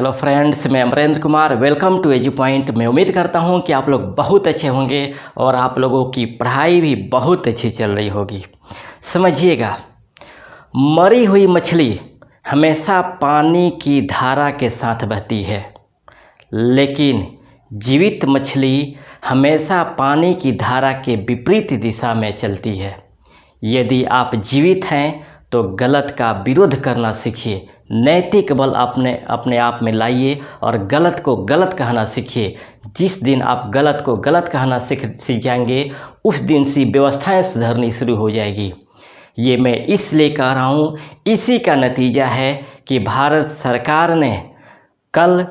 Hello friends, मैं Amrendra Kumar. Welcome to AG point. मैं उम्मीद करता हूं कि आप लोग बहुत अच्छे होंगे और आप लोगों की पढ़ाई भी बहुत अच्छी चल रही होगी। समझिएगा, मरी हुई मछली हमेशा पानी की धारा के साथ बहती है, लेकिन जीवित मछली हमेशा पानी की धारा के विपरीत दिशा में चलती है। यदि आप जीवित हैं तो गलत का विरोध करना सीखिए, नैतिक बल अपने आप में लाइए और गलत को गलत कहना सीखिए। जिस दिन आप गलत को गलत कहना सीख जाएंगे, उस दिन से व्यवस्थाएं सुधरनी शुरू हो जाएगी। ये मैं इसलिए कह रहा हूँ, इसी का नतीजा है कि भारत सरकार ने कल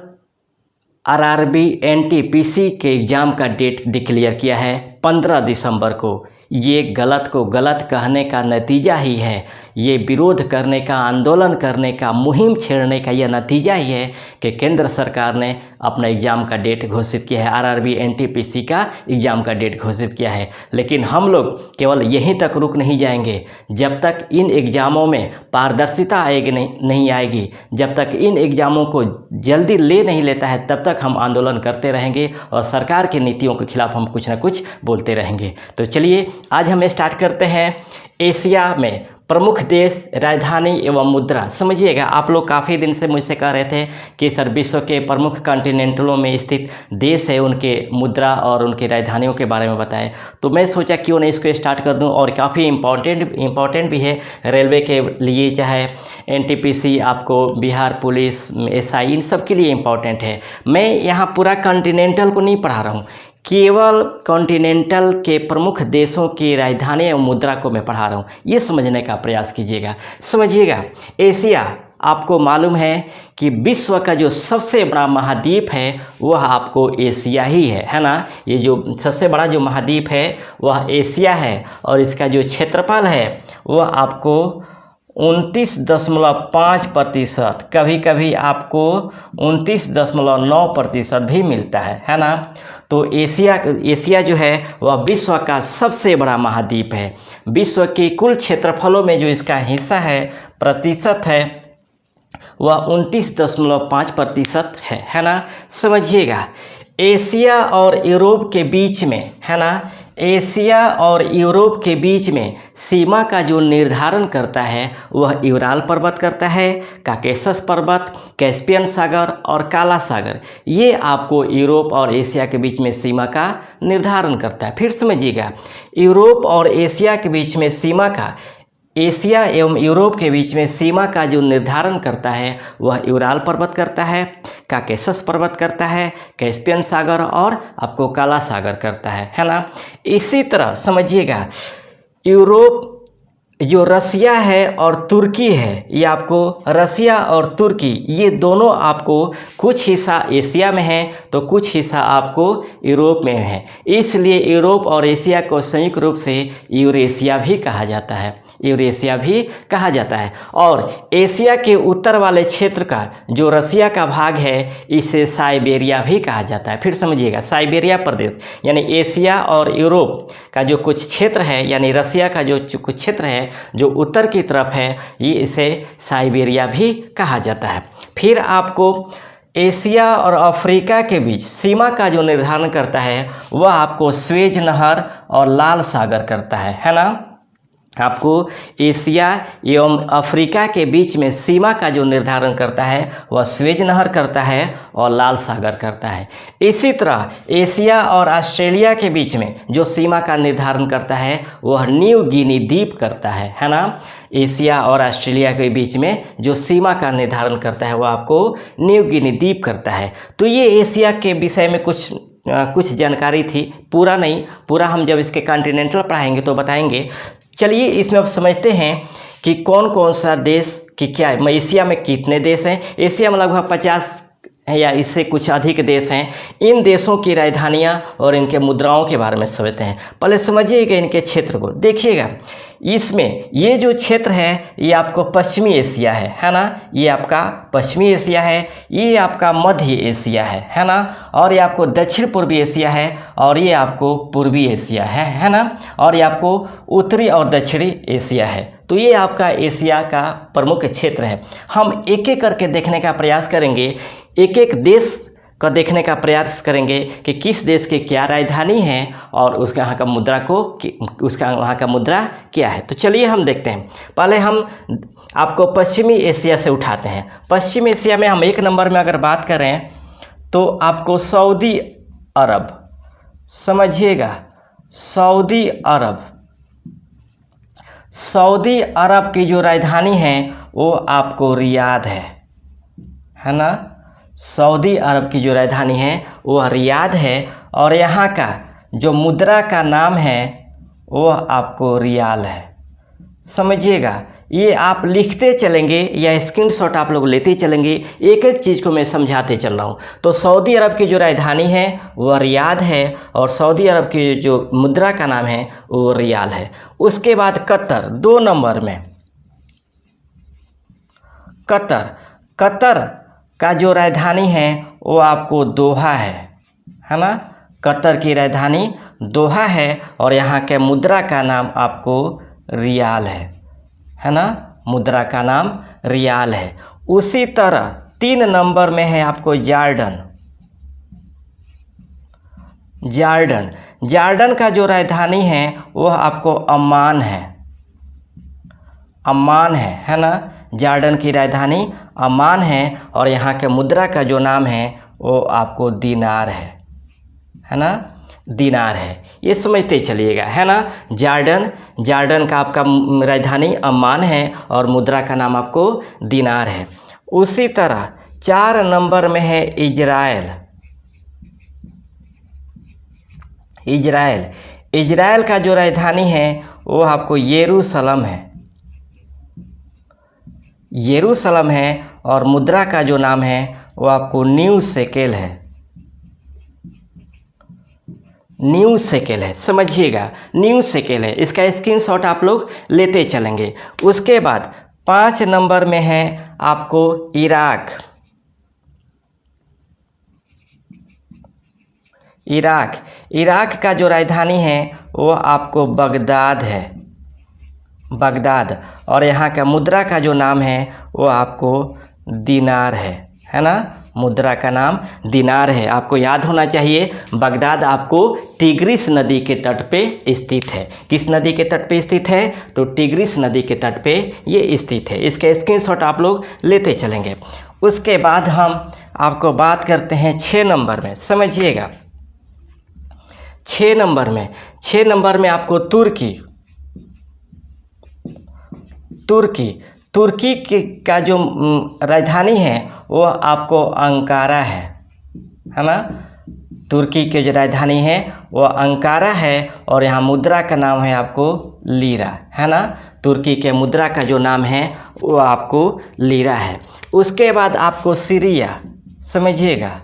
आरआरबी एनटीपीसी के एग्ज़ाम का डेट डिक्लेयर किया है 15 दिसंबर को। ये गलत को गलत कहने का नतीजा ही है, ये विरोध करने का, आंदोलन करने का, मुहिम छेड़ने का यह नतीजा ही है कि केंद्र सरकार ने अपना एग्ज़ाम का डेट घोषित किया है, आरआरबी एनटीपीसी का एग्ज़ाम का डेट घोषित किया है। लेकिन हम लोग केवल यहीं तक रुक नहीं जाएंगे। जब तक इन एग्ज़ामों में पारदर्शिता आएगी नहीं आएगी, जब तक इन एग्ज़ामों को जल्दी ले नहीं लेता है, तब तक हम आंदोलन करते रहेंगे और सरकार की नीतियों के खिलाफ हम कुछ ना कुछ बोलते रहेंगे। तो चलिए आज हम स्टार्ट करते हैं एशिया में प्रमुख देश, राजधानी एवं मुद्रा। समझिएगा, आप लोग काफ़ी दिन से मुझसे कह रहे थे कि सर विश्व के प्रमुख कॉन्टिनेंटलों में स्थित देश है, उनके मुद्रा और उनकी राजधानियों के बारे में बताएं। तो मैं सोचा क्यों नहीं इसको स्टार्ट कर दूं, और काफ़ी इम्पॉर्टेंट भी है रेलवे के लिए, चाहे एनटीपीसी, आपको बिहार पुलिस, एसआई, इन सब के लिए इम्पॉर्टेंट है। मैं यहाँ पूरा कॉन्टिनेंटल को नहीं पढ़ा रहा हूँ, केवल कॉन्टिनेंटल के प्रमुख देशों की राजधानी एवं मुद्रा को मैं पढ़ा रहा हूँ। ये समझने का प्रयास कीजिएगा। समझिएगा, एशिया, आपको मालूम है कि विश्व का जो सबसे बड़ा महाद्वीप है वह आपको एशिया ही है ना। ये जो सबसे बड़ा जो महाद्वीप है वह एशिया है, और इसका जो क्षेत्रफल है वह आपको 29.5%, कभी कभी आपको 29.9% भी मिलता है ना। तो एशिया जो है वह विश्व का सबसे बड़ा महाद्वीप है। विश्व के कुल क्षेत्रफलों में जो इसका हिस्सा है, प्रतिशत है, वह 29.5% है ना। समझिएगा, एशिया और यूरोप के बीच में, है ना, एशिया और यूरोप के बीच में सीमा का जो निर्धारण करता है वह यूराल पर्वत करता है, काकेशस पर्वत, कैस्पियन सागर और काला सागर। ये आपको यूरोप और एशिया के बीच में सीमा का निर्धारण करता है। फिर समझिएगा, यूरोप और एशिया के बीच में सीमा का, एशिया एवं यूरोप के बीच में सीमा का जो निर्धारण करता है वह यूराल पर्वत करता है, काकेशस पर्वत करता है, कैस्पियन सागर और आपको काला सागर करता है ना। इसी तरह समझिएगा, यूरोप जो रसिया है और तुर्की है, ये आपको रसिया और तुर्की, ये दोनों आपको कुछ हिस्सा एशिया में है तो कुछ हिस्सा आपको यूरोप में है। इसलिए यूरोप और एशिया को संयुक्त रूप से यूरेशिया भी कहा जाता है, यूरेशिया भी कहा जाता है। और एशिया के उत्तर वाले क्षेत्र का जो रसिया का भाग है, इसे साइबेरिया भी कहा जाता है। फिर समझिएगा, साइबेरिया प्रदेश यानी एशिया और यूरोप का जो कुछ क्षेत्र है, यानी रसिया का जो कुछ क्षेत्र है जो उत्तर की तरफ है, ये इसे साइबेरिया भी कहा जाता है। फिर आपको एशिया और अफ्रीका के बीच सीमा का जो निर्धारण करता है वह आपको स्वेज नहर और लाल सागर करता है ना। आपको एशिया एवं अफ्रीका के बीच में सीमा का जो निर्धारण करता है वह स्वेज नहर करता है और लाल सागर करता है। इसी तरह एशिया और ऑस्ट्रेलिया के बीच में जो सीमा का निर्धारण करता है वह न्यू गिनी द्वीप करता है ना। एशिया और ऑस्ट्रेलिया के बीच में जो सीमा का निर्धारण करता है वह आपको न्यू गिनी द्वीप करता है। तो ये एशिया के विषय में कुछ जानकारी थी, पूरा नहीं, पूरा हम जब इसके कॉन्टिनेंटल पढ़ाएंगे तो बताएंगे। चलिए इसमें अब समझते हैं कि कौन कौन सा देश की क्या है। एशिया में कितने देश हैं? एशिया में लगभग 50 या इससे कुछ अधिक देश हैं। इन देशों की राजधानियाँ और इनके मुद्राओं के बारे में समझते हैं। पहले समझिएगा इनके क्षेत्र को, देखिएगा इसमें ये जो क्षेत्र है ये आपको पश्चिमी एशिया है ना। ये आपका पश्चिमी एशिया है, ये आपका मध्य एशिया है ना, और ये आपको दक्षिण पूर्वी एशिया है, और ये आपको पूर्वी एशिया है ना, और ये आपको उत्तरी और दक्षिणी एशिया है। तो ये आपका एशिया का प्रमुख क्षेत्र है। हम एक एक करके देखने का प्रयास करेंगे एक एक देश का देखने का प्रयास करेंगे कि किस देश की क्या राजधानी है और उसके यहाँ का मुद्रा को उसका वहाँ का मुद्रा क्या है। तो चलिए हम देखते हैं। पहले हम आपको पश्चिमी एशिया से उठाते हैं। पश्चिम एशिया में हम 1 नंबर में अगर बात करें तो आपको सऊदी अरब, समझिएगा, सऊदी अरब। सऊदी अरब की जो राजधानी है वो आपको रियाद है ना। सऊदी अरब की जो राजधानी है वो रियाद है और यहाँ का जो मुद्रा का नाम है वो आपको रियाल है। समझिएगा, ये आप लिखते चलेंगे या स्क्रीनशॉट आप लोग लेते चलेंगे, एक एक चीज़ को मैं समझाते चल रहा हूँ। तो सऊदी अरब की जो राजधानी है वह रियाद है और सऊदी अरब की जो मुद्रा का नाम है वो रियाल है। उसके बाद कतर 2 नंबर में। कतर का जो राजधानी है वो आपको दोहा है ना। कतर की राजधानी दोहा है और यहाँ के मुद्रा का नाम आपको रियाल है ना। मुद्रा का नाम रियाल है। उसी तरह 3 नंबर में है आपको जॉर्डन। जॉर्डन का जो राजधानी है वह आपको अम्मान है ना। जॉर्डन की राजधानी अम्मान है और यहाँ के मुद्रा का जो नाम है वो आपको दीनार है ना। दीनार है, ये समझते चलिएगा, है ना। जॉर्डन का आपका राजधानी अम्मान है और मुद्रा का नाम आपको दीनार है। उसी तरह 4 नंबर में है इजराइल का जो राजधानी है वो आपको यरूशलेम है और मुद्रा का जो नाम है वो आपको न्यू शेकेल है। समझिएगा, न्यू शेकेल है। इसका स्क्रीनशॉट आप लोग लेते चलेंगे। उसके बाद 5 नंबर में है आपको इराक का जो राजधानी है वो आपको बगदाद और यहाँ का मुद्रा का जो नाम है वो आपको दिनार है ना। मुद्रा का नाम दिनार है। आपको याद होना चाहिए, बगदाद आपको टिग्रिस नदी के तट पे स्थित है। किस नदी के तट पे स्थित है? तो टिग्रिस नदी के तट पे ये स्थित है। इसका स्क्रीनशॉट आप लोग लेते चलेंगे। उसके बाद हम आपको बात करते हैं 6 नंबर में। समझिएगा, 6 नंबर में आपको तुर्की का जो राजधानी है वो आपको अंकारा है ना। तुर्की की जो राजधानी है वो अंकारा है और यहाँ मुद्रा का नाम है आपको लीरा, है ना। तुर्की के मुद्रा का जो नाम है वो आपको लीरा है। उसके बाद आपको सीरिया, समझिएगा,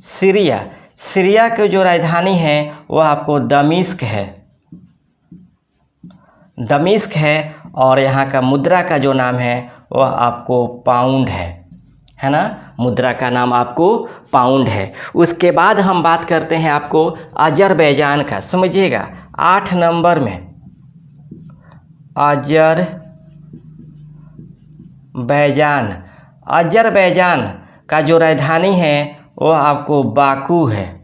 सीरिया की जो राजधानी है वो आपको दमिश्क है और यहाँ का मुद्रा का जो नाम है वो आपको पाउंड है ना। मुद्रा का नाम आपको पाउंड है। उसके बाद हम बात करते हैं आपको अजरबैजान का। समझिएगा, 8 नंबर में अजरबैजान का जो राजधानी है वो आपको बाकू है।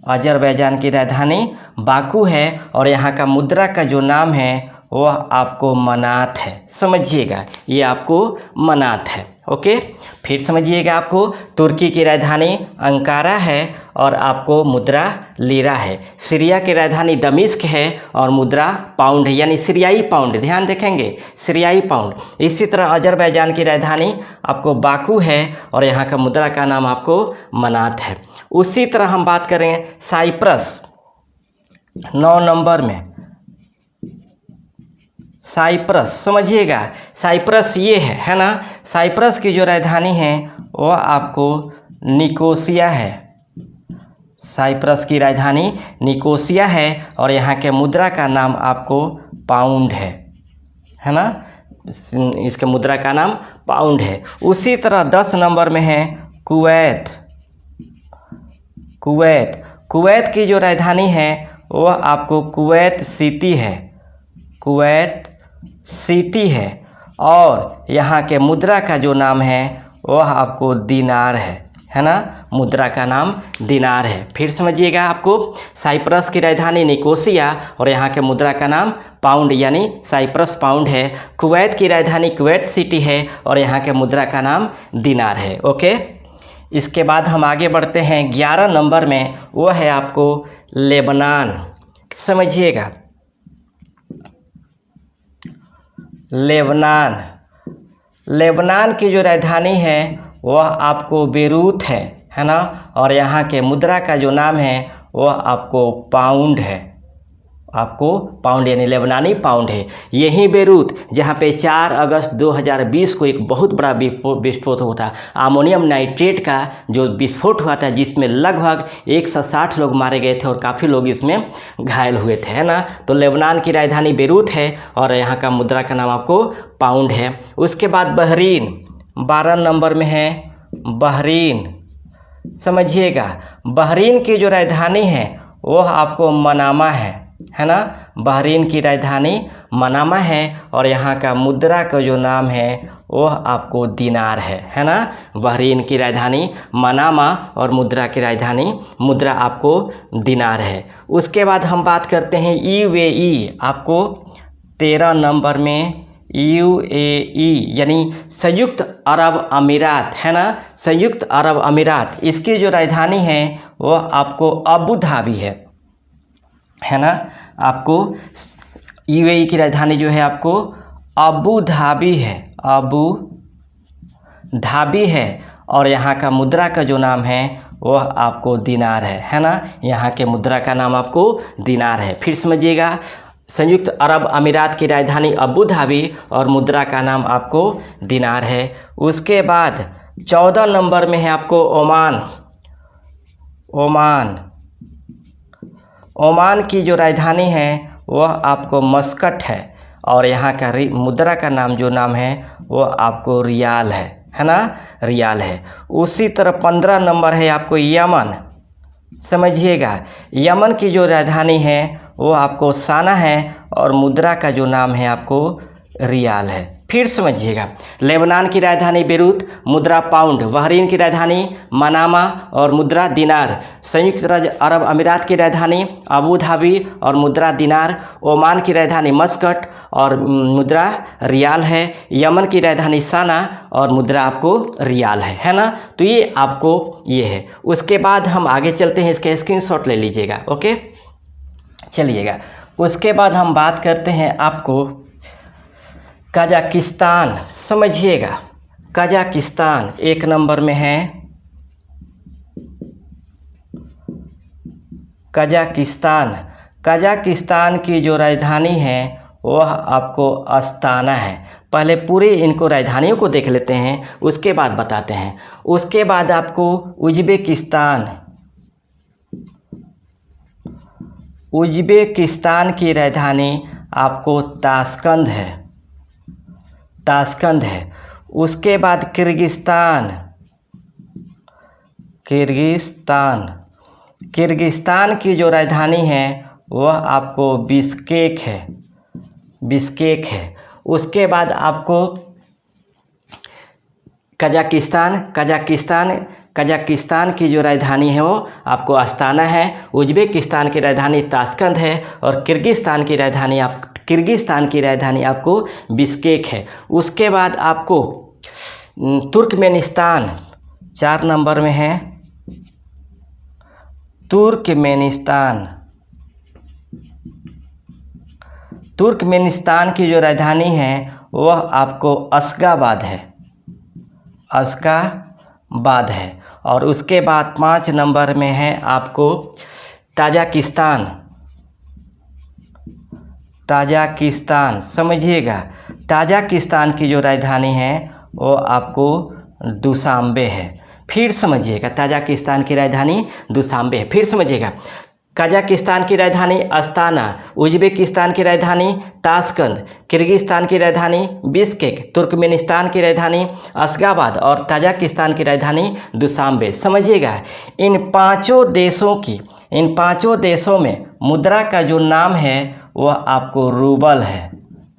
अजरबैजान की राजधानी बाकू है और यहाँ का मुद्रा का जो नाम है वो आपको मनात है। समझिएगा, ये आपको मनात है। ओके, फिर समझिएगा, आपको तुर्की की राजधानी अंकारा है और आपको मुद्रा लीरा है। सीरिया की राजधानी दमिश्क है और मुद्रा पाउंड है, यानी सीरियाई पाउंड। ध्यान देखेंगे, सीरियाई पाउंड। इसी तरह अजरबैजान की राजधानी आपको बाकू है और यहाँ का मुद्रा का नाम आपको मनात है। उसी तरह हम बात करें साइप्रस, 9 नंबर में साइप्रस। समझिएगा, साइप्रस ये है ना। साइप्रस की जो राजधानी है वो आपको निकोसिया है। साइप्रस की राजधानी निकोसिया है और यहाँ के मुद्रा का नाम आपको पाउंड है ना। इसके मुद्रा का नाम पाउंड है। उसी तरह 10 नंबर में है कुवैत की जो राजधानी है वो आपको कुवैत सिटी है और यहाँ के मुद्रा का जो नाम है वह आपको दिनार है ना, मुद्रा का नाम दिनार है। फिर समझिएगा, आपको साइप्रस की राजधानी निकोसिया और यहाँ के मुद्रा का नाम पाउंड यानी साइप्रस पाउंड है। कुवैत की राजधानी कुवैत सिटी है और यहाँ के मुद्रा का नाम दिनार है। ओके, इसके बाद हम आगे बढ़ते हैं 11 नंबर में, वो है आपको लेबनान। समझिएगा, लेबनान की जो राजधानी है वह आपको बेरूत है ना, और यहाँ के मुद्रा का जो नाम है वह आपको पाउंड है, आपको पाउंड यानी लेबनानी पाउंड है। यही बेरूत जहाँ पे 4 अगस्त 2020 को एक बहुत बड़ा विस्फोट हुआ था, अमोनियम नाइट्रेट का जो विस्फोट हुआ था, जिसमें लगभग 160 लोग मारे गए थे और काफ़ी लोग इसमें घायल हुए थे, है ना। तो लेबनान की राजधानी बेरूत है और यहाँ का मुद्रा का नाम आपको पाउंड है। उसके बाद बहरीन 12 नंबर में है, बहरीन। समझिएगा, बहरीन की जो राजधानी है वह आपको मनामा है ना, बहरीन की राजधानी मनामा है और यहाँ का मुद्रा का जो नाम है वह आपको दिनार है ना। बहरीन की राजधानी मनामा और मुद्रा की राजधानी मुद्रा आपको दिनार है। उसके बाद हम बात करते हैं यूएई, आपको 13 नंबर में यूएई यानी संयुक्त अरब अमीरात, है ना, संयुक्त अरब अमीरात। इसकी जो राजधानी है वह आपको अबू धाबी है ना, आपको यूएई की राजधानी जो है आपको अबू धाबी है, अबू धाबी है और यहाँ का मुद्रा का जो नाम है वह आपको दिनार है ना, यहाँ के मुद्रा का नाम आपको दिनार है। फिर समझिएगा, संयुक्त अरब अमीरात की राजधानी अबू धाबी और मुद्रा का नाम आपको दिनार है। उसके बाद 14 नंबर में है आपको ओमान की जो राजधानी है वह आपको मस्कट है और यहाँ का मुद्रा का नाम जो नाम है वह आपको रियाल है ना, रियाल है। उसी तरह 15 नंबर है आपको यमन। समझिएगा, यमन की जो राजधानी है वो आपको साना है और मुद्रा का जो नाम है आपको रियाल है। फिर समझिएगा, लेबनान की राजधानी बेरूत, मुद्रा पाउंड, बहरीन की राजधानी मनामा और मुद्रा दिनार, संयुक्त राज्य अरब अमीरात की राजधानी अबू धाबी और मुद्रा दिनार, ओमान की राजधानी मस्कट और मुद्रा रियाल है, यमन की राजधानी साना और मुद्रा आपको रियाल है ना। तो ये आपको ये है। उसके बाद हम आगे चलते हैं, इसके स्क्रीनशॉट ले लीजिएगा। ओके, चलिएगा। उसके बाद हम बात करते हैं आपको कजाकिस्तान। समझिएगा, कजाकिस्तान 1 नंबर में है, कजाकिस्तान की जो राजधानी है वह आपको अस्ताना है। पहले पूरे इनको राजधानियों को देख लेते हैं, उसके बाद बताते हैं। उसके बाद आपको उज्बेकिस्तान की राजधानी आपको ताशकंद है। उसके बाद किर्गिस्तान की जो राजधानी है वह आपको बिश्केक है। उसके बाद आपको कजाकिस्तान की जो राजधानी है वो आपको अस्ताना है। उज्बेकिस्तान की राजधानी ताशकंद है और किर्गिस्तान की राजधानी आपको बिश्केक है। उसके बाद आपको तुर्कमेनिस्तान 4 नंबर में है, तुर्कमेनिस्तान की जो राजधानी है वह आपको अशगाबाद है। और उसके बाद 5 नंबर में है आपको ताजिकिस्तान। समझिएगा, ताजिकिस्तान की जो राजधानी है वो आपको दुशांबे है। फिर समझिएगा, ताजिकिस्तान की राजधानी दुशांबे है। फिर समझिएगा, कजाकिस्तान की राजधानी अस्ताना, उज्बेकिस्तान की राजधानी ताशकंद, किर्गिस्तान की राजधानी बिश्केक, तुर्कमेनिस्तान की राजधानी अशगाबाद और ताजिकिस्तान की राजधानी दुशांबे। समझिएगा, इन पांचों देशों में मुद्रा का जो नाम है वह आपको रूबल है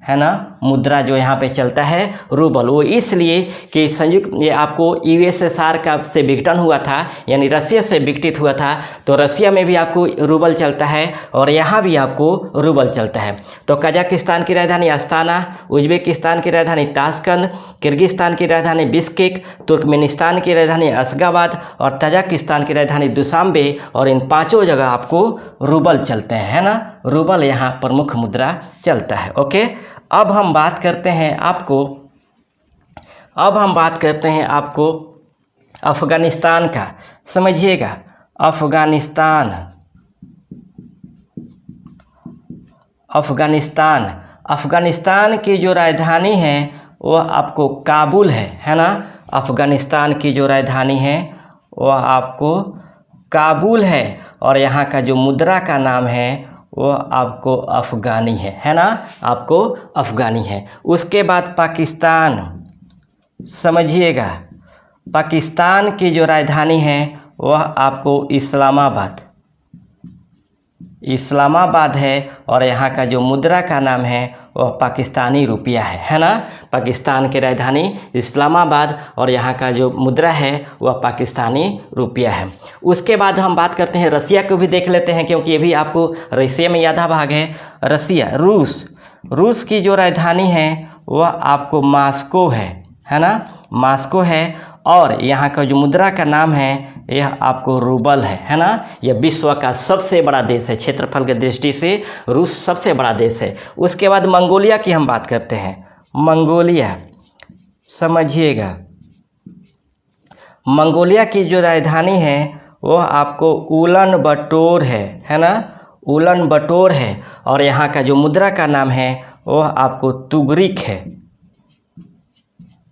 ना, मुद्रा जो यहाँ पे चलता है रूबल। वो इसलिए कि संयुक्त ये आपको यूएसएसआर का से विघटन हुआ था, यानी रसिया से विघटित हुआ था, तो रसिया में भी आपको रूबल चलता है और यहाँ भी आपको रूबल चलता है। तो कजाकिस्तान की राजधानी अस्ताना, उज्बेकिस्तान की राजधानी ताशकंद, किर्गिस्तान की राजधानी बिश्केक, तुर्कमेनिस्तान की राजधानी अशगाबाद और तजाकिस्तान की राजधानी दुशांबे, और इन पांचों जगह आपको रूबल चलते हैं, है ना। रूबल यहाँ प्रमुख मुद्रा चलता है। ओके, अब हम बात करते हैं आपको अफगानिस्तान का। समझिएगा, अफगानिस्तान की जो राजधानी है वह आपको काबुल है ना। अफगानिस्तान की जो राजधानी है वह आपको काबुल है और यहाँ का जो मुद्रा का नाम है वह आपको अफ़गानी है ना, आपको अफ़गानी है। उसके बाद पाकिस्तान, समझिएगा, पाकिस्तान की जो राजधानी है वह आपको इस्लामाबाद है और यहाँ का जो मुद्रा का नाम है वह पाकिस्तानी रुपया है ना। पाकिस्तान की राजधानी इस्लामाबाद और यहाँ का जो मुद्रा है वह पाकिस्तानी रुपया है। उसके बाद हम बात करते हैं रसिया को भी देख लेते हैं, क्योंकि ये भी आपको रसिया में आधा भाग है। रसिया, रूस की जो राजधानी है वह आपको मॉस्को है ना, मॉस्को है और यहाँ का जो मुद्रा का नाम है यह आपको रूबल है ना। यह विश्व का सबसे बड़ा देश है, क्षेत्रफल की दृष्टि से रूस सबसे बड़ा देश है। उसके बाद मंगोलिया की हम बात करते हैं। मंगोलिया, समझिएगा, मंगोलिया की जो राजधानी है वह आपको उलन बटोर है ना, उलन बटोर है और यहाँ का जो मुद्रा का नाम है वह आपको तुगरिक है,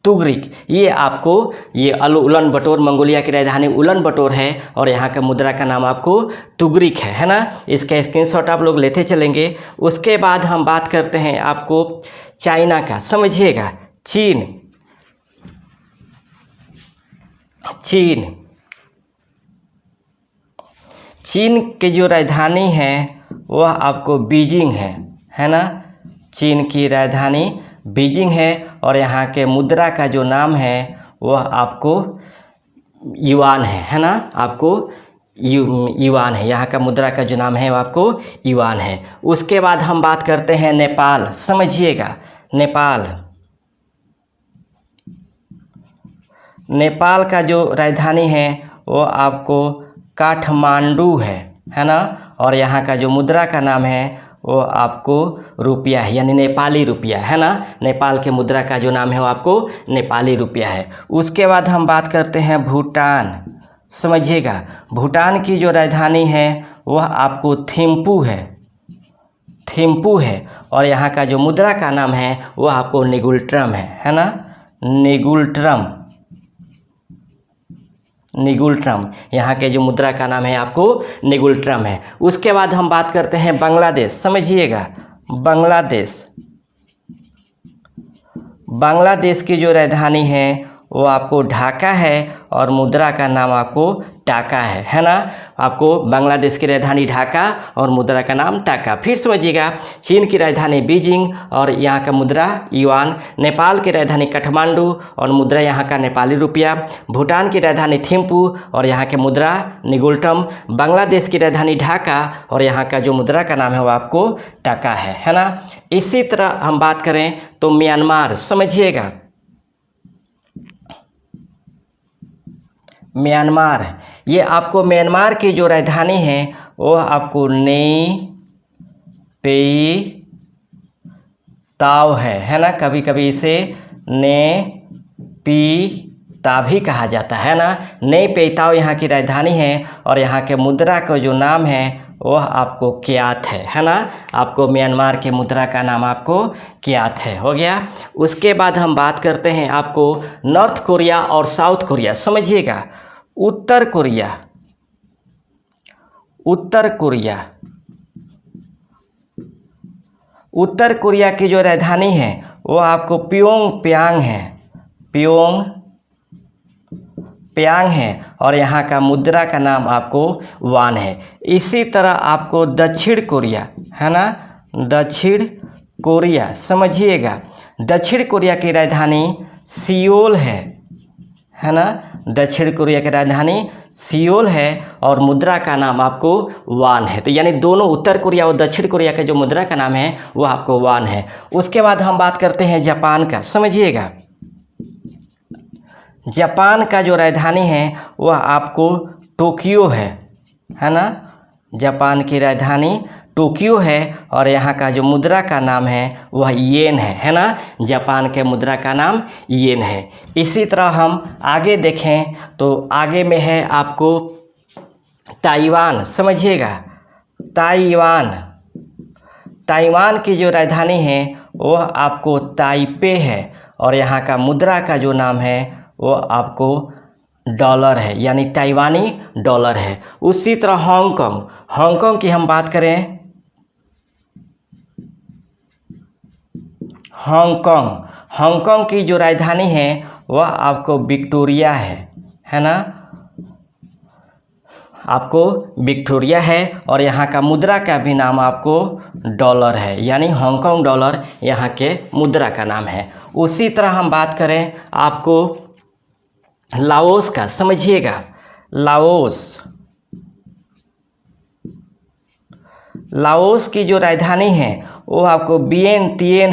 तुगरिक। ये आपको उलन बटोर, मंगोलिया की राजधानी उलन बटोर है और यहाँ का मुद्रा का नाम आपको तुगरिक है ना। इसका स्क्रीनशॉट आप लोग लेते चलेंगे। उसके बाद हम बात करते हैं आपको चाइना का। समझिएगा, चीन की जो राजधानी है वह आपको बीजिंग है ना। चीन की राजधानी बीजिंग है और यहाँ के मुद्रा का जो नाम है वह आपको युआन है ना, आपको युआन है। यहाँ का मुद्रा का जो नाम है वह आपको युआन है। उसके बाद हम बात करते हैं नेपाल। समझिएगा, नेपाल का जो राजधानी है वो आपको काठमांडू है ना और यहाँ का जो मुद्रा का नाम है वो आपको रुपया है, यानी नेपाली रुपया है ना। नेपाल के मुद्रा का जो नाम है वो आपको नेपाली रुपया है। उसके बाद हम बात करते हैं भूटान। समझिएगा, भूटान की जो राजधानी है वह आपको थिम्पू है और यहाँ का जो मुद्रा का नाम है वह आपको निगुल्ट्रम है ना, निगुल्ट्रम। यहाँ के जो मुद्रा का नाम है आपको निगुल्ट्रम है। उसके बाद हम बात करते हैं बांग्लादेश। समझिएगा, बांग्लादेश की जो राजधानी है वो आपको ढाका है और मुद्रा का नाम आपको टाका है ना। आपको बांग्लादेश की राजधानी ढाका और मुद्रा का नाम टाका। फिर समझिएगा, चीन की राजधानी बीजिंग और यहाँ का मुद्रा युआन, नेपाल की राजधानी काठमांडू और मुद्रा यहाँ का नेपाली रुपया, भूटान की राजधानी थिम्पू और यहाँ के मुद्रा निगुल्टम, बांग्लादेश की राजधानी ढाका और यहाँ का जो मुद्रा का नाम है वो आपको टाका है ना। इसी तरह हम बात करें तो म्यांमार। समझिएगा, म्यांमार, ये आपको म्यांमार की जो राजधानी है वो आपको नई पेई ताव है ना। कभी कभी इसे ने पी ता भी कहा जाता है ना। नई पेई ताव यहाँ की राजधानी है और यहाँ के मुद्रा का जो नाम है वह आपको क्यात है ना। आपको म्यांमार के मुद्रा का नाम आपको क्यात है। हो गया। उसके बाद हम बात करते हैं आपको नॉर्थ कोरिया और साउथ कोरिया। समझिएगा, उत्तर कोरिया की जो राजधानी है वो आपको प्योंगयांग है और यहाँ का मुद्रा का नाम आपको वान है। इसी तरह आपको दक्षिण कोरिया है ना, दक्षिण कोरिया, समझिएगा दक्षिण कोरिया की राजधानी सियोल है ना। दक्षिण कोरिया की राजधानी सियोल है और मुद्रा का नाम आपको वान है। तो यानी दोनों उत्तर कोरिया और दक्षिण कोरिया का जो मुद्रा का नाम है वो आपको वान है। उसके बाद हम बात करते हैं जापान का, समझिएगा जापान का जो राजधानी है वह आपको टोक्यो है ना। जापान की राजधानी टोक्यो है और यहाँ का जो मुद्रा का नाम है वह येन है ना। जापान के मुद्रा का नाम येन है। इसी तरह हम आगे देखें तो आगे में है आपको ताइवान, समझिएगा ताइवान की जो राजधानी है वह आपको ताइपे है और यहाँ का मुद्रा का जो नाम है वह आपको डॉलर है, यानी ताइवानी डॉलर है। उसी तरह हांगकांग की हम बात करें, हांगकांग की जो राजधानी है वह आपको विक्टोरिया है ना। आपको विक्टोरिया है और यहाँ का मुद्रा का भी नाम आपको डॉलर है, यानी हांगकांग डॉलर यहाँ के मुद्रा का नाम है। उसी तरह हम बात करें आपको लाओस का, समझिएगा लाओस की जो राजधानी है वो आपको वियेनतिएन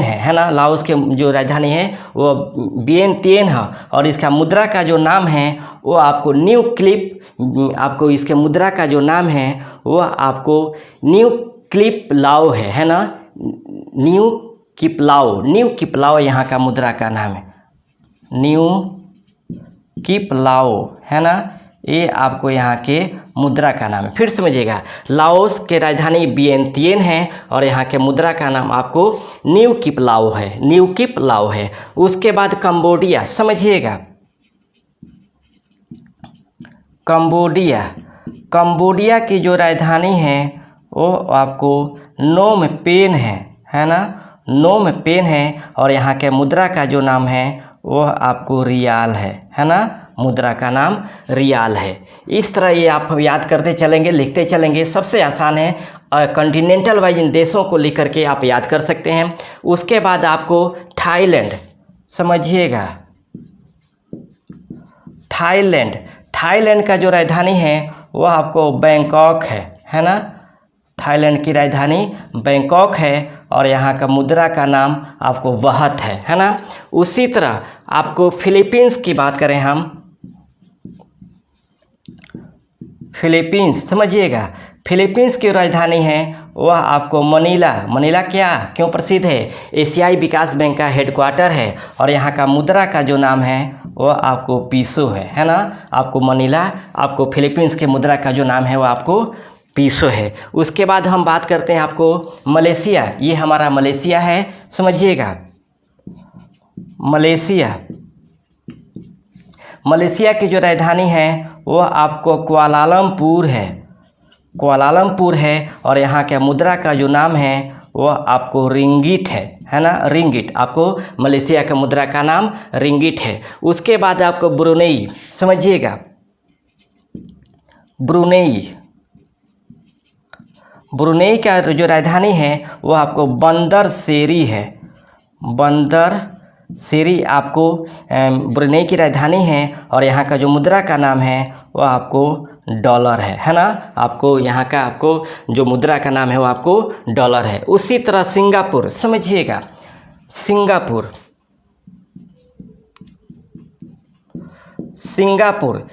है ना। लाओस के जो राजधानी है वो वियेनतिएन है और इसका मुद्रा का जो नाम है वो आपको न्यू क्लिप, आपको इसके मुद्रा का जो नाम है वो आपको न्यू क्लिप लाओ है ना। न्यू किप लाओ यहाँ का मुद्रा का नाम है, न्यू किप लाओ है ना। ये आपको यहाँ के मुद्रा का नाम है। फिर समझिएगा लाओस के राजधानी वियेनतिएन है और यहाँ के मुद्रा का नाम आपको न्यू किप लाओ है। उसके बाद कंबोडिया, समझिएगा कंबोडिया की जो राजधानी है वो आपको नोम पेन है ना। नोम पेन है और यहाँ के मुद्रा का जो नाम है वो आपको रियाल है ना। मुद्रा का नाम रियाल है। इस तरह ये आप याद करते चलेंगे, लिखते चलेंगे। सबसे आसान है कॉन्टिनेंटल वाइज इन देशों को लेकर के आप याद कर सकते हैं। उसके बाद आपको थाईलैंड, समझिएगा थाईलैंड का जो राजधानी है वह आपको बैंकॉक है ना। थाईलैंड की राजधानी बैंकॉक है और यहाँ का मुद्रा का नाम आपको वहत है ना। उसी तरह आपको फिलीपींस की बात करें हम, फिलीपींस, समझिएगा फिलीपींस की राजधानी है वह आपको मनीला क्यों प्रसिद्ध है? एशियाई विकास बैंक का हेडक्वार्टर है और यहाँ का मुद्रा का जो नाम है वह आपको पीसो है ना। आपको मनीला, आपको फिलीपींस के मुद्रा का जो नाम है वह आपको पीसो है। उसके बाद हम बात करते हैं आपको मलेशिया, ये हमारा मलेशिया है, समझिएगा मलेशिया की जो राजधानी है वह आपको कुआलालंपुर है और यहाँ के मुद्रा का जो नाम है वह आपको रिंगिट है ना। रिंगिट, आपको मलेशिया का मुद्रा का नाम रिंगिट है। उसके बाद आपको ब्रुनेई, समझिएगा ब्रुनेई का जो राजधानी है वो आपको बंदर सेरी आपको ब्रुनेई की राजधानी है और यहाँ का जो मुद्रा का नाम है वो आपको डॉलर है ना। आपको यहाँ का आपको जो मुद्रा का नाम है वो आपको डॉलर है। उसी तरह सिंगापुर, समझिएगा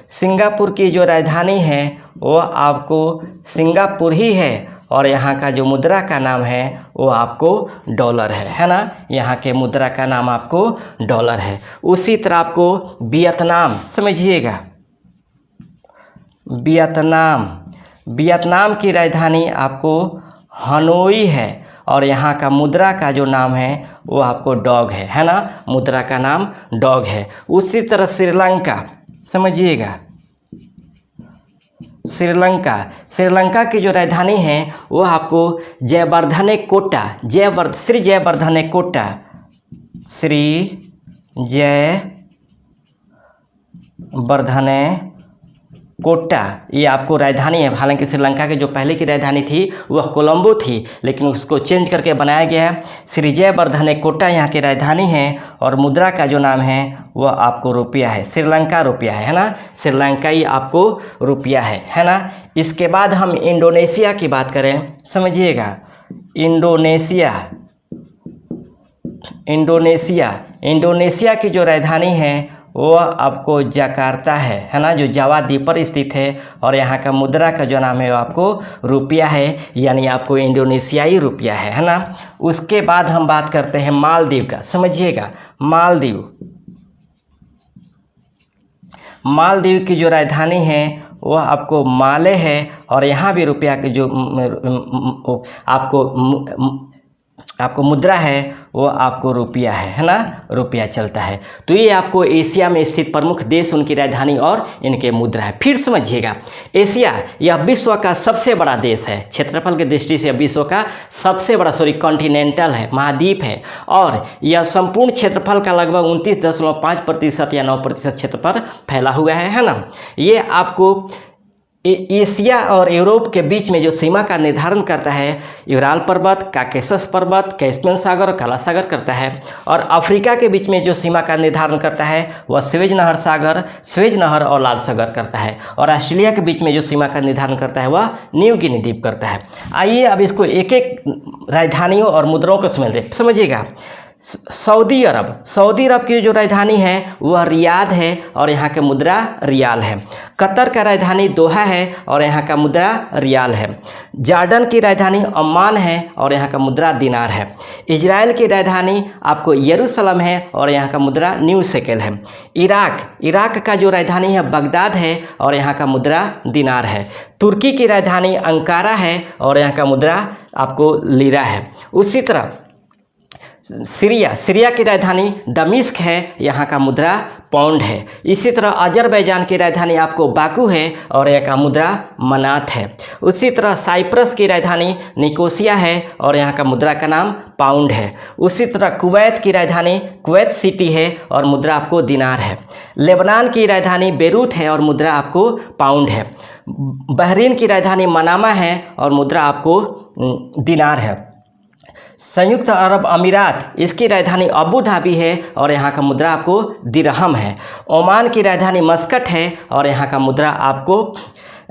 सिंगापुर की जो राजधानी है वो आपको सिंगापुर ही है और यहाँ का जो मुद्रा का नाम है वो आपको डॉलर है ना। यहाँ के मुद्रा का नाम आपको डॉलर है। उसी तरह आपको वियतनाम, समझिएगा वियतनाम की राजधानी आपको हनोई है और यहाँ का मुद्रा का जो नाम है वो आपको डॉग है ना। मुद्रा का नाम डॉग है। उसी तरह श्रीलंका, समझिएगा श्रीलंका की जो राजधानी है वो आपको जयवर्धने कोटा ये आपको राजधानी है। हालांकि श्रीलंका की जो पहले की राजधानी थी वह कोलंबो थी, लेकिन उसको चेंज करके बनाया गया है। श्री जयवर्धने कोटा यहाँ की राजधानी है और मुद्रा का जो नाम है वह आपको रुपया है, श्रीलंका रुपया है ना, श्रीलंकाई आपको रुपया है ना। इसके बाद हम इंडोनेशिया की बात करें, समझिएगा, इंडोनेशिया की जो राजधानी है वह आपको जकार्ता है ना, जो जावा द्वीप पर स्थित है और यहाँ का मुद्रा का जो नाम है वो आपको रुपया है, यानी आपको इंडोनेशियाई रुपया है ना। उसके बाद हम बात करते हैं मालदीव का, समझिएगा, मालदीव की जो राजधानी है वह आपको माले है और यहाँ भी रुपया की जो आपको मुद्रा है वो आपको रुपया है ना, रुपया चलता है। तो ये आपको एशिया में स्थित प्रमुख देश, उनकी राजधानी और इनके मुद्रा है। फिर समझिएगा, एशिया यह विश्व का सबसे बड़ा देश है, क्षेत्रफल की दृष्टि से विश्व का सबसे बड़ा कॉन्टिनेंटल है, महाद्वीप है, और यह संपूर्ण क्षेत्रफल का लगभग 29.5% या 9% क्षेत्र पर फैला हुआ है ना। ये आपको एशिया और यूरोप के बीच में जो सीमा का निर्धारण करता है यूराल पर्वत, काकेशस पर्वत, कैस्पियन सागर और काला सागर करता है, और अफ्रीका के बीच में जो सीमा का निर्धारण करता है वह स्वेज नहर और लाल सागर करता है, और ऑस्ट्रेलिया के बीच में जो सीमा का निर्धारण करता है वह न्यू गिनी द्वीप करता है। आइए अब इसको एक एक राजधानियों और मुद्राओं को समझिएगा। सऊदी अरब की जो राजधानी है वह रियाद है और यहाँ के मुद्रा रियाल है। कतर का राजधानी दोहा है और यहाँ का मुद्रा रियाल है। जॉर्डन की राजधानी अम्मान है और यहाँ का मुद्रा दिनार है। इजराइल की राजधानी आपको यरूशलेम है और यहाँ का मुद्रा न्यू शेकेल है। इराक का जो राजधानी है बगदाद है और यहाँ का मुद्रा दिनार है। तुर्की की राजधानी अंकारा है और यहाँ का मुद्रा आपको लीरा है। उसी तरह सीरिया की राजधानी दमिश्क है, यहाँ का मुद्रा पाउंड है। इसी तरह अजरबैजान की राजधानी आपको बाकू है और यहाँ का मुद्रा मनात है। उसी तरह साइप्रस की राजधानी निकोसिया है और यहाँ का मुद्रा का नाम पाउंड है। उसी तरह कुवैत की राजधानी कुवैत सिटी है और मुद्रा आपको दिनार है। लेबनान की राजधानी बेरूत है और मुद्रा आपको पाउंड है। बहरीन की राजधानी मनामा है और मुद्रा आपको दिनार है। संयुक्त अरब अमीरात, इसकी राजधानी अबू धाबी है और यहाँ का मुद्रा आपको दिरहम है। ओमान की राजधानी मस्कट है और यहाँ का मुद्रा आपको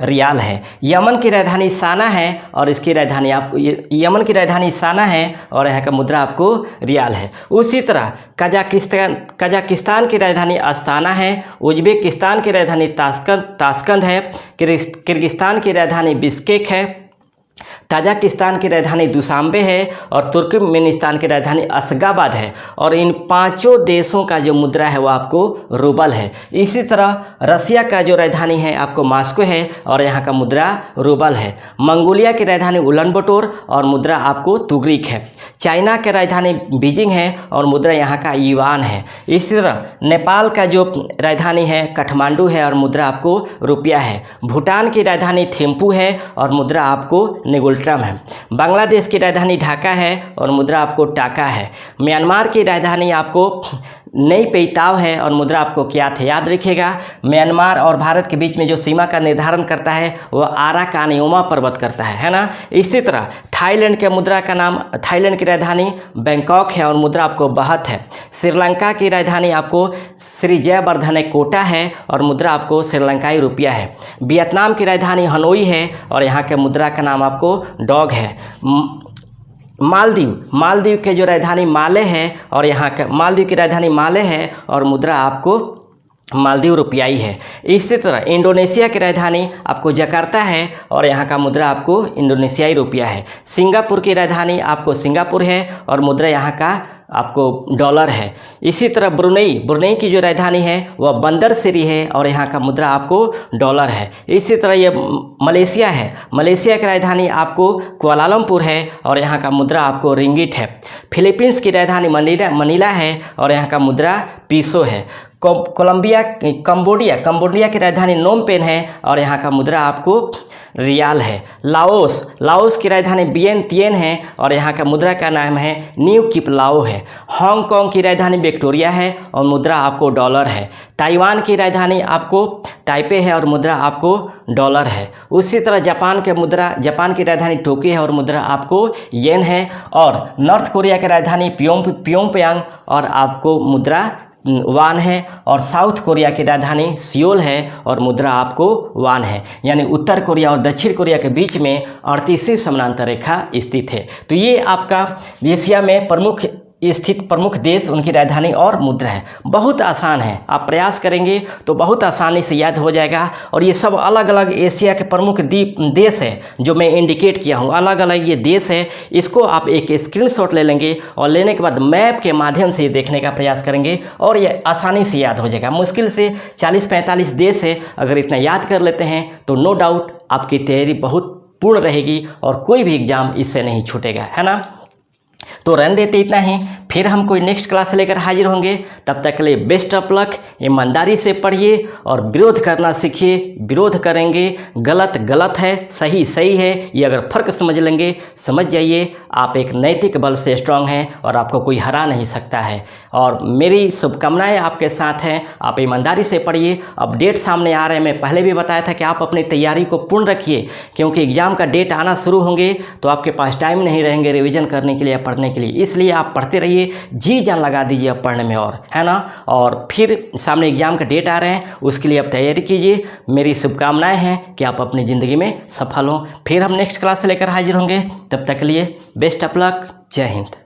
रियाल है। यमन की राजधानी साना है और इसकी राजधानी आपको और यहाँ का मुद्रा आपको रियाल है। उसी तरह कजाकिस्तान की राजधानी अस्ताना है। उज्बेकिस्तान की राजधानी ताशकंद है। किर्गिस्तान की राजधानी बिश्केक है। ताजिकिस्तान की राजधानी दुशांबे है और तुर्कमेनिस्तान की राजधानी अशगाबाद है। और इन पांचों देशों का जो मुद्रा है वो आपको रूबल है। इसी तरह रसिया का जो राजधानी है आपको मॉस्को है और यहाँ का मुद्रा रूबल है। मंगोलिया की राजधानी उलानबटोर और मुद्रा आपको तुगरिक है। चाइना की राजधानी बीजिंग है और मुद्रा यहाँ का युआन है। इसी तरह नेपाल का जो राजधानी है काठमांडू है और मुद्रा आपको रुपया है। भूटान की राजधानी थिम्पू है और मुद्रा आपको नेगुल्ट्रम है। बांग्लादेश की राजधानी ढाका है और मुद्रा आपको टाका है। म्यांमार की राजधानी आपको नई पेइताव है और मुद्रा आपको क्या थे, याद रखिएगा। म्यांमार और भारत के बीच में जो सीमा का निर्धारण करता है वह आराकानियोमा पर्वत करता है ना। इसी तरह थाईलैंड के मुद्रा का नाम, थाईलैंड की राजधानी बैंकॉक है और मुद्रा आपको बहत है। श्रीलंका की राजधानी आपको श्री जयवर्धने कोटा है और मुद्रा आपको श्रीलंकाई रुपया है। वियतनाम की राजधानी हनोई है और यहाँ के मुद्रा का नाम आपको डॉग है। मालदीव के जो राजधानी माले है और यहाँ का मालदीव की राजधानी माले है और मुद्रा आपको मालदीव रुपयाई है। इसी तरह इंडोनेशिया की राजधानी आपको जकार्ता है और यहाँ का मुद्रा आपको इंडोनेशियाई रुपया है। सिंगापुर की राजधानी आपको सिंगापुर है और मुद्रा यहाँ का आपको डॉलर है। इसी तरह ब्रुनेई की जो राजधानी है वह बंदर सिरी है और यहाँ का मुद्रा आपको डॉलर है। इसी तरह ये मलेशिया है। मलेशिया की राजधानी आपको कुआलालंपुर है और यहाँ का मुद्रा आपको रिंगिट है। फिलीपींस की राजधानी मनीला है और यहाँ का मुद्रा पीसो है। कंबोडिया की राजधानी नोम पेन है और यहाँ का मुद्रा आपको रियाल है। लाओस की राजधानी वियेनतिएन है और यहाँ का मुद्रा का नाम है न्यू किप लाओ है। हांगकांग की राजधानी विक्टोरिया है और मुद्रा आपको डॉलर है। ताइवान की राजधानी आपको ताइपे है और मुद्रा आपको डॉलर है। उसी तरह जापान की राजधानी टोक्यो है और मुद्रा आपको येन है। और नॉर्थ कोरिया की राजधानी प्योंगयांग और आपको मुद्रा वान है। और साउथ कोरिया की राजधानी सियोल है और मुद्रा आपको वान है। यानी उत्तर कोरिया और दक्षिण कोरिया के बीच में 38वीं समानांतर रेखा स्थित है। तो ये आपका एशिया में स्थित प्रमुख देश, उनकी राजधानी और मुद्रा है। बहुत आसान है, आप प्रयास करेंगे तो बहुत आसानी से याद हो जाएगा। और ये सब अलग अलग एशिया के प्रमुख देश है जो मैं इंडिकेट किया हूँ, अलग अलग ये देश है। इसको आप एक स्क्रीनशॉट ले लेंगे और लेने के बाद मैप के माध्यम से देखने का प्रयास करेंगे और ये आसानी से याद हो जाएगा। मुश्किल से 40-45 देश है, अगर इतना याद कर लेते हैं तो नो डाउट आपकी तैयारी बहुत पूर्ण रहेगी और कोई भी एग्जाम इससे नहीं छूटेगा, है ना। तो रहने देते इतना ही, फिर हम कोई नेक्स्ट क्लास लेकर हाजिर होंगे। तब तक के लिए बेस्ट ऑफ लक। ईमानदारी से पढ़िए और विरोध करना सीखिए। विरोध करेंगे, गलत गलत है, सही सही है, ये अगर फ़र्क समझ लेंगे, समझ जाइए आप एक नैतिक बल से स्ट्रांग हैं और आपको कोई हरा नहीं सकता है। और मेरी शुभकामनाएं आपके साथ हैं। आप ईमानदारी से पढ़िए। अपडेट सामने आ रहे हैं, मैं पहले भी बताया था कि आप अपनी तैयारी को पूर्ण रखिए, क्योंकि एग्ज़ाम का डेट आना शुरू होंगे तो आपके पास टाइम नहीं रहेंगे रिवीजन करने के लिए, पढ़ने के लिए। इसलिए आप पढ़ते रहिए, जी जान लगा दीजिए अब पढ़ने में, और है ना। और फिर सामने एग्जाम का डेट आ रहे हैं, उसके लिए आप तैयारी कीजिए। मेरी शुभकामनाएं हैं कि आप अपनी ज़िंदगी में सफल हों। फिर हम नेक्स्ट क्लास से लेकर हाजिर होंगे। तब तक के लिए बेस्ट ऑफ लक। जय हिंद।